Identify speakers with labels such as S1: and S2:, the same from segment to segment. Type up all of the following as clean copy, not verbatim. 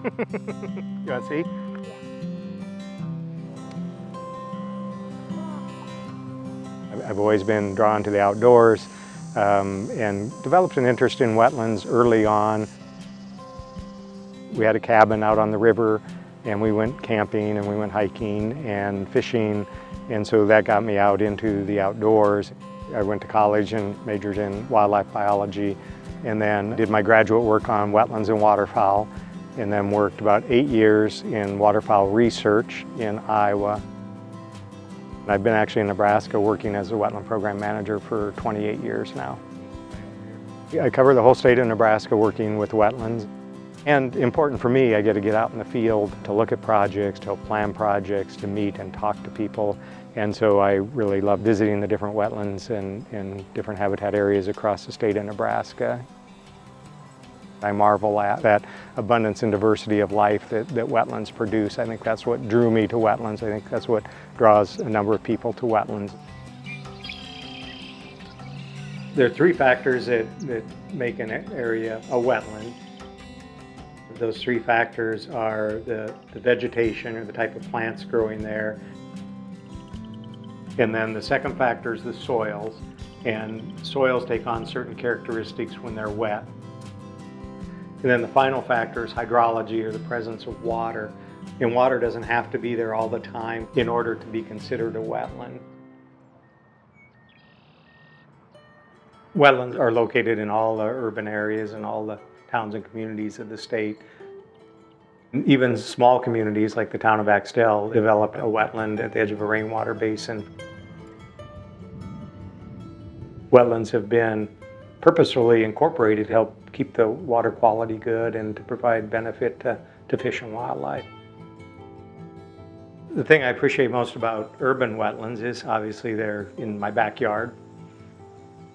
S1: You want to see? I've always been drawn to the outdoors and developed an interest in wetlands early on. We had a cabin out on the river and we went camping and we went hiking and fishing, and so that got me out into the outdoors. I went to college and majored in wildlife biology and then did my graduate work on wetlands and waterfowl, and then worked about 8 years in waterfowl research in Iowa. I've been actually in Nebraska working as a wetland program manager for 28 years now. I cover the whole state of Nebraska working with wetlands. And important for me, I get to get out in the field to look at projects, to help plan projects, to meet and talk to people. And so I really love visiting the different wetlands and different habitat areas across the state of Nebraska. I marvel at that abundance and diversity of life that wetlands produce. I think that's what drew me to wetlands. I think that's what draws a number of people to wetlands. There are three factors that make an area a wetland. Those three factors are the vegetation or the type of plants growing there. And then the second factor is the soils. And soils take on certain characteristics when they're wet. And then the final factor is hydrology, or the presence of water. And water doesn't have to be there all the time in order to be considered a wetland. Wetlands are located in all the urban areas and all the towns and communities of the state. Even small communities like the town of Axtell developed a wetland at the edge of a rainwater basin. Wetlands have been purposefully incorporated to help keep the water quality good and to provide benefit to fish and wildlife. The thing I appreciate most about urban wetlands is obviously they're in my backyard.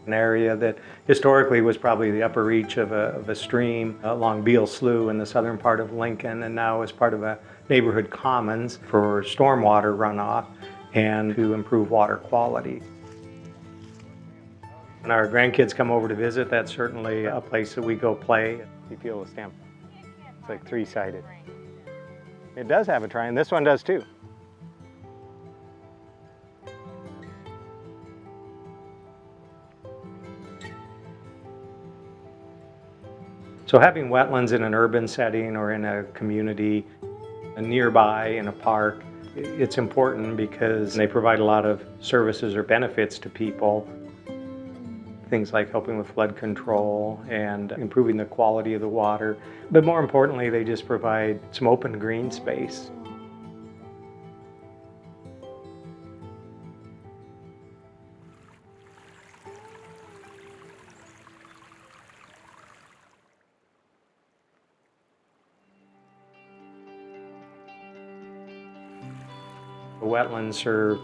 S1: An area that historically was probably the upper reach of a stream along Beale Slough in the southern part of Lincoln, and now is part of a neighborhood commons for stormwater runoff and to improve water quality. When our grandkids come over to visit, that's certainly a place that we go play. You feel the stamp. It's like three-sided. It does have a triangle. This one does too. So having wetlands in an urban setting or in a community nearby in a park, it's important because they provide a lot of services or benefits to people. Things like helping with flood control and improving the quality of the water. But more importantly, they just provide some open green space. The wetlands serve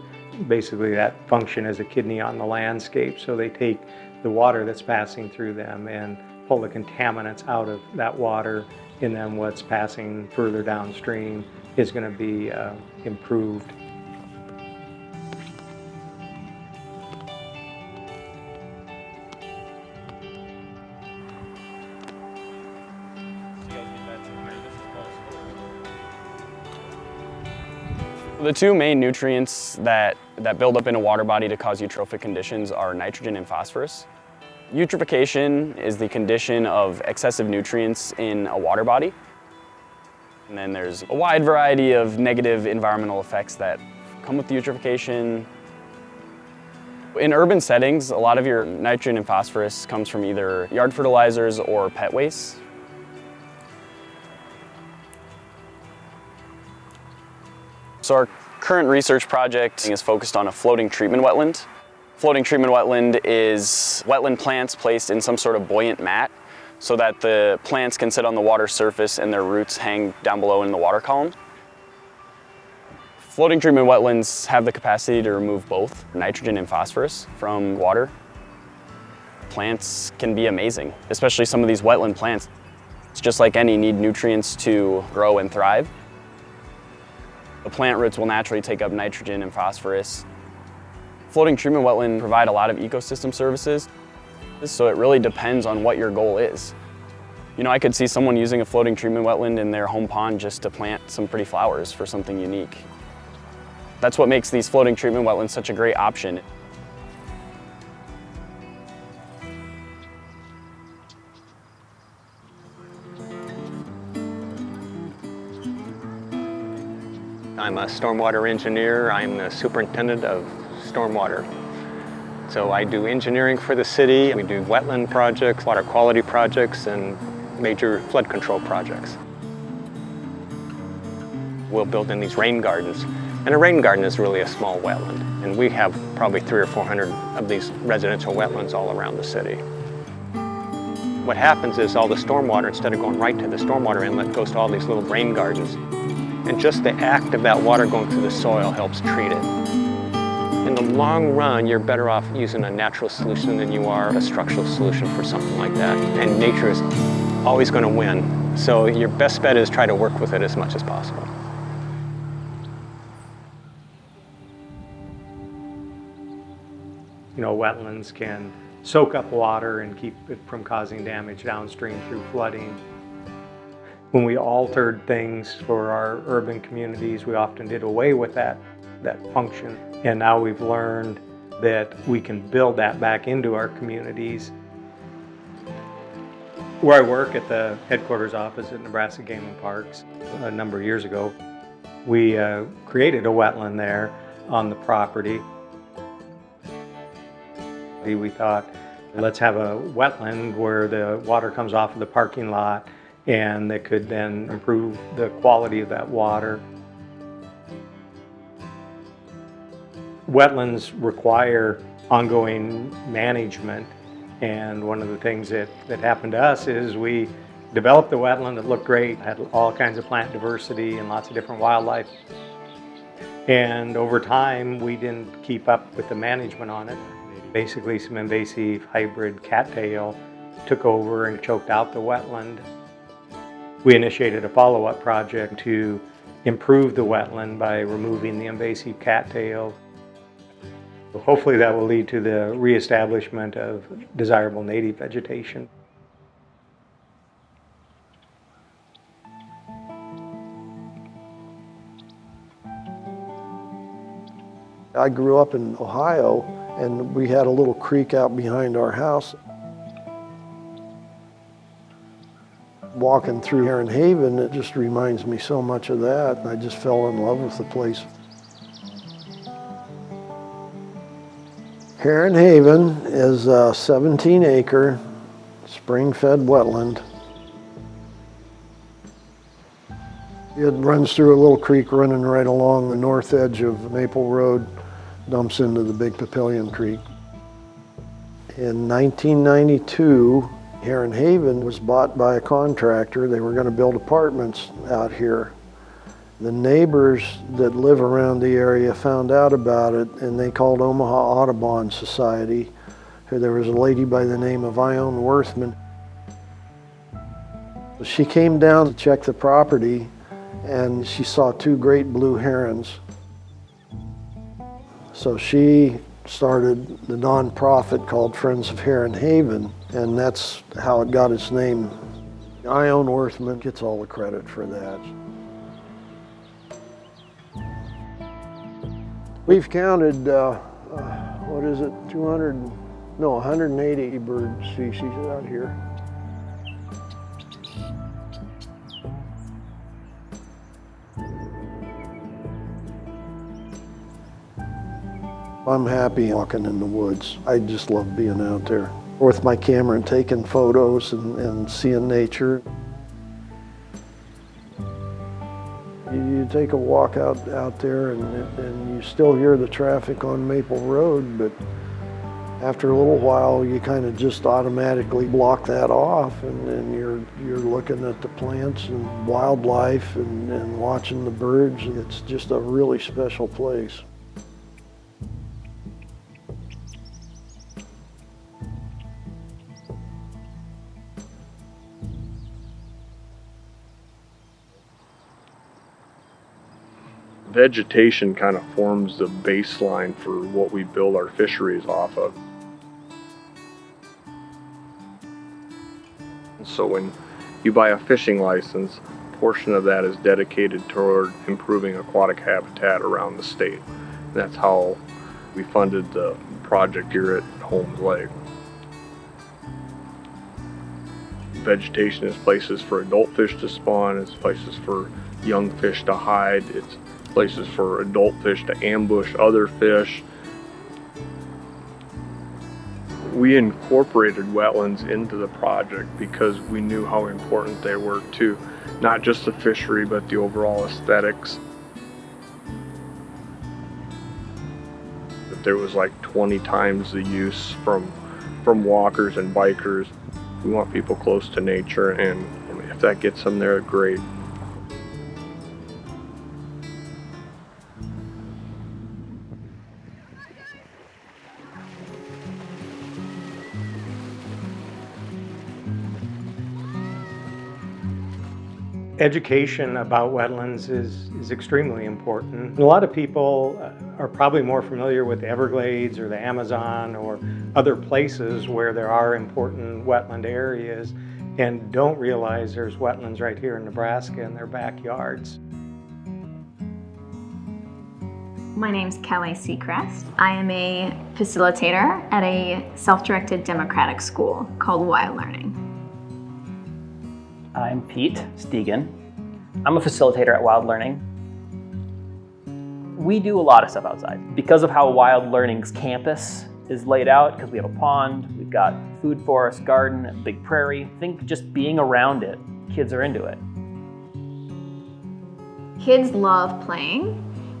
S1: basically that function as a kidney on the landscape. So they take the water that's passing through them and pull the contaminants out of that water, and then what's passing further downstream is going to be improved.
S2: The two main nutrients that build up in a water body to cause eutrophic conditions are nitrogen and phosphorus. Eutrophication is the condition of excessive nutrients in a water body. And then there's a wide variety of negative environmental effects that come with eutrophication. In urban settings, a lot of your nitrogen and phosphorus comes from either yard fertilizers or pet waste. So our current research project is focused on a floating treatment wetland. Floating treatment wetland is wetland plants placed in some sort of buoyant mat so that the plants can sit on the water surface and their roots hang down below in the water column. Floating treatment wetlands have the capacity to remove both nitrogen and phosphorus from water. Plants can be amazing, especially some of these wetland plants. It's just like any, need nutrients to grow and thrive. The plant roots will naturally take up nitrogen and phosphorus. Floating treatment wetlands provide a lot of ecosystem services, so it really depends on what your goal is. You know, I could see someone using a floating treatment wetland in their home pond just to plant some pretty flowers for something unique. That's what makes these floating treatment wetlands such a great option.
S3: I'm a stormwater engineer. I'm the superintendent of stormwater. So I do engineering for the city. We do wetland projects, water quality projects, and major flood control projects. We'll build in these rain gardens. And a rain garden is really a small wetland. And we have probably 300 or 400 of these residential wetlands all around the city. What happens is all the stormwater, instead of going right to the stormwater inlet, goes to all these little rain gardens. And just the act of that water going through the soil helps treat it. In the long run, you're better off using a natural solution than you are a structural solution for something like that. And nature is always going to win. So your best bet is try to work with it as much as possible.
S1: You know, wetlands can soak up water and keep it from causing damage downstream through flooding. When we altered things for our urban communities, we often did away with that function. And now we've learned that we can build that back into our communities. Where I work at the headquarters office at Nebraska Game and Parks a number of years ago, we created a wetland there on the property. We thought, let's have a wetland where the water comes off of the parking lot and that could then improve the quality of that water. Wetlands require ongoing management, and one of the things that happened to us is we developed the wetland that looked great, had all kinds of plant diversity and lots of different wildlife. And over time, we didn't keep up with the management on it. Basically, some invasive hybrid cattail took over and choked out the wetland. We initiated a follow-up project to improve the wetland by removing the invasive cattail. Hopefully that will lead to the reestablishment of desirable native vegetation.
S4: I grew up in Ohio, and we had a little creek out behind our house. Walking through Heron Haven, it just reminds me so much of that. I just fell in love with the place. Heron Haven is a 17-acre spring-fed wetland. It runs through a little creek running right along the north edge of Maple Road, dumps into the Big Papillion Creek. In 1992, Heron Haven was bought by a contractor. They were going to build apartments out here. The neighbors that live around the area found out about it, and they called Omaha Audubon Society. There was a lady by the name of Ione Worthman. She came down to check the property, and she saw two great blue herons. So she started the nonprofit called Friends of Heron Haven, and that's how it got its name. Ione Worthman gets all the credit for that. We've counted, 180 bird species out here. I'm happy walking in the woods. I just love being out there with my camera and taking photos and seeing nature. You take a walk out there and you still hear the traffic on Maple Road, but after a little while you kind of just automatically block that off, and then you're looking at the plants and wildlife and watching the birds. It's just a really special place.
S5: Vegetation kind of forms the baseline for what we build our fisheries off of. So when you buy a fishing license, a portion of that is dedicated toward improving aquatic habitat around the state. That's how we funded the project here at Holmes Lake. Vegetation is places for adult fish to spawn, it's places for young fish to hide, it's places for adult fish to ambush other fish. We incorporated wetlands into the project because we knew how important they were to not just the fishery but the overall aesthetics. That there was like 20 times the use from walkers and bikers. We want people close to nature, and if that gets them there, great.
S1: Education about wetlands is extremely important. A lot of people are probably more familiar with the Everglades or the Amazon or other places where there are important wetland areas and don't realize there's wetlands right here in Nebraska in their backyards.
S6: My name's Kelly Seacrest. I am a facilitator at a self-directed democratic school called Wild Learning.
S7: I'm Pete Stegan. I'm a facilitator at Wild Learning. We do a lot of stuff outside. Because of how Wild Learning's campus is laid out, because we have a pond, we've got food forest, garden, a big prairie. I think just being around it, kids are into it.
S6: Kids love playing,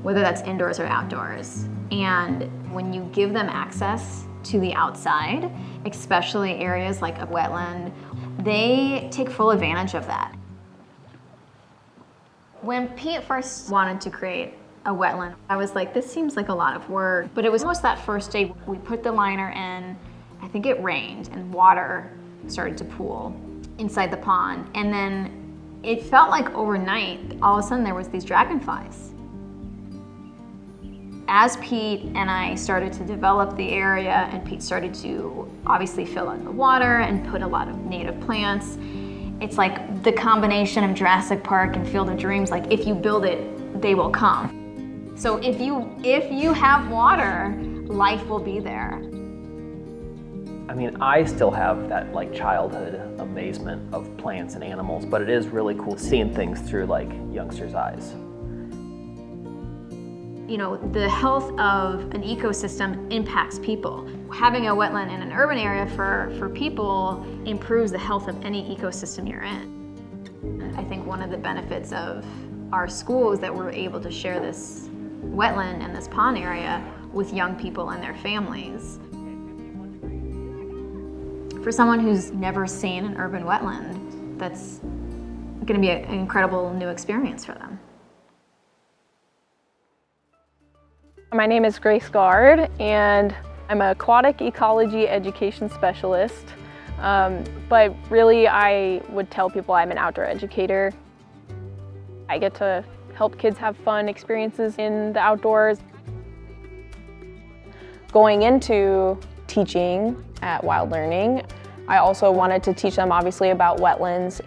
S6: whether that's indoors or outdoors. And when you give them access to the outside, especially areas like a wetland, they take full advantage of that. When Pete first wanted to create a wetland, I was like, this seems like a lot of work. But it was almost that first day we put the liner in, I think it rained and water started to pool inside the pond. And then it felt like overnight, all of a sudden there was these dragonflies. As Pete and I started to develop the area and Pete started to obviously fill in the water and put a lot of native plants, it's like the combination of Jurassic Park and Field of Dreams, like if you build it, they will come. So if you have water, life will be there.
S7: I mean, I still have that like childhood amazement of plants and animals, but it is really cool seeing things through like youngsters' eyes.
S6: You know, the health of an ecosystem impacts people. Having a wetland in an urban area for people improves the health of any ecosystem you're in. I think one of the benefits of our school is that we're able to share this wetland and this pond area with young people and their families. For someone who's never seen an urban wetland, that's going to be an incredible new experience for them.
S8: My name is Grace Gard, and I'm an aquatic ecology education specialist. But really, I would tell people I'm an outdoor educator. I get to help kids have fun experiences in the outdoors. Going into teaching at Wild Learning, I also wanted to teach them obviously about wetlands.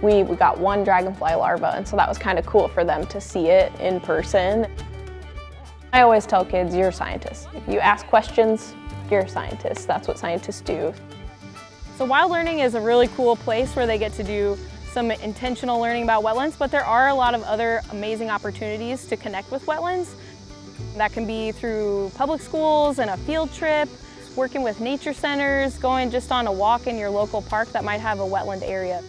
S8: We got one dragonfly larva, and so that was kind of cool for them to see it in person. I always tell kids, you're a scientist. If you ask questions, you're a scientist. That's what scientists do.
S9: So Wild Learning is a really cool place where they get to do some intentional learning about wetlands, but there are a lot of other amazing opportunities to connect with wetlands. That can be through public schools and a field trip, working with nature centers, going just on a walk in your local park that might have a wetland area.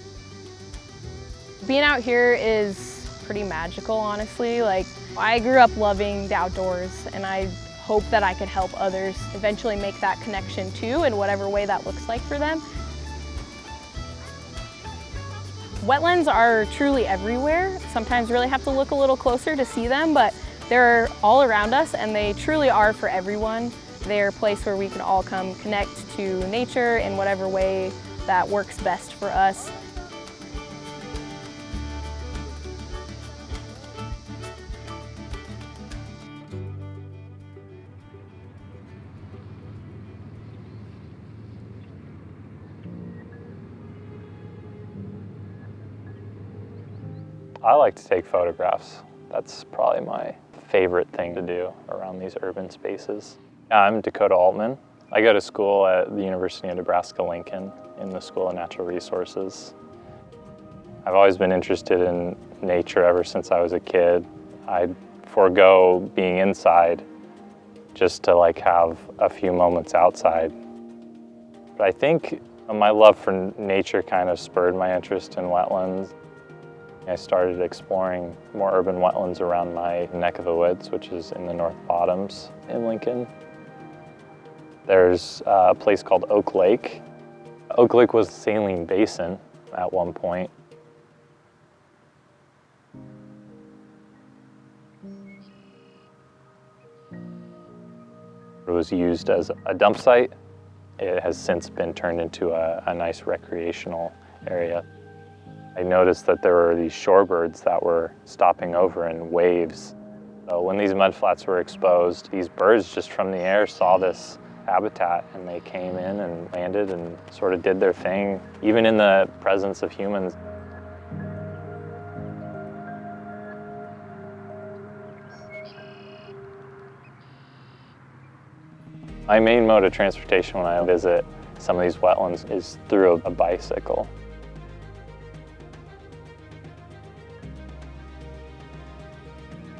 S9: Being out here is pretty magical, honestly. Like, I grew up loving the outdoors, and I hope that I could help others eventually make that connection too, in whatever way that looks like for them. Wetlands are truly everywhere. Sometimes really have to look a little closer to see them, but they're all around us, and they truly are for everyone. They're a place where we can all come connect to nature in whatever way that works best for us.
S10: I like to take photographs. That's probably my favorite thing to do around these urban spaces. I'm Dakota Altman. I go to school at the University of Nebraska-Lincoln in the School of Natural Resources. I've always been interested in nature ever since I was a kid. I'd forego being inside just to have a few moments outside. But I think my love for nature kind of spurred my interest in wetlands. I started exploring more urban wetlands around my neck of the woods, which is in the North Bottoms in Lincoln. There's a place called Oak Lake. Oak Lake was a saline basin at one point. It was used as a dump site. It has since been turned into a nice recreational area. I noticed that there were these shorebirds that were stopping over in waves. So when these mudflats were exposed, these birds just from the air saw this habitat and they came in and landed and sort of did their thing, even in the presence of humans. My main mode of transportation when I visit some of these wetlands is through a bicycle.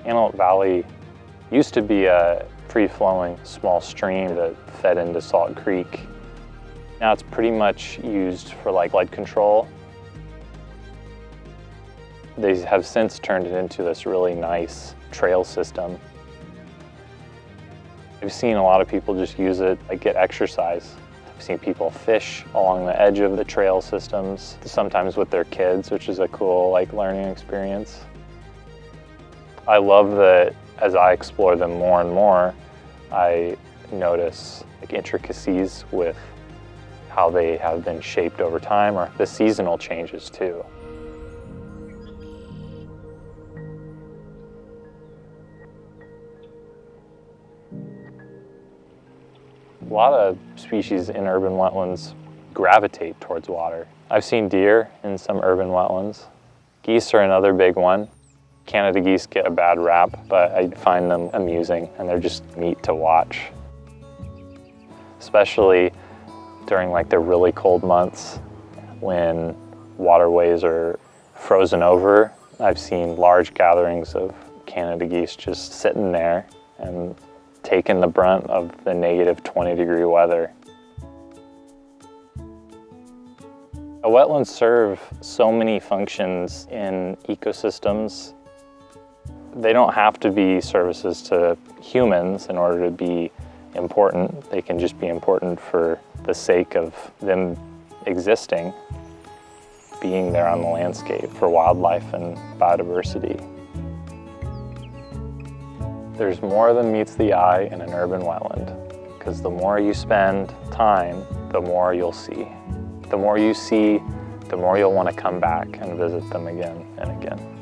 S10: Antelope Valley used to be a free-flowing small stream that fed into Salt Creek. Now it's pretty much used for flood control. They have since turned it into this really nice trail system. I've seen a lot of people just use it to get exercise. I've seen people fish along the edge of the trail systems, sometimes with their kids, which is a cool learning experience. I love that as I explore them more and more, I notice intricacies with how they have been shaped over time, or the seasonal changes too. A lot of species in urban wetlands gravitate towards water. I've seen deer in some urban wetlands. Geese are another big one. Canada geese get a bad rap, but I find them amusing and they're just neat to watch. Especially during the really cold months when waterways are frozen over. I've seen large gatherings of Canada geese just sitting there and taking the brunt of the negative 20-degree weather. Wetlands serve so many functions in ecosystems. They don't have to be services to humans in order to be important. They can just be important for the sake of them existing, being there on the landscape for wildlife and biodiversity. There's more than meets the eye in an urban wetland, because the more you spend time, the more you'll see. The more you see, the more you'll want to come back and visit them again and again.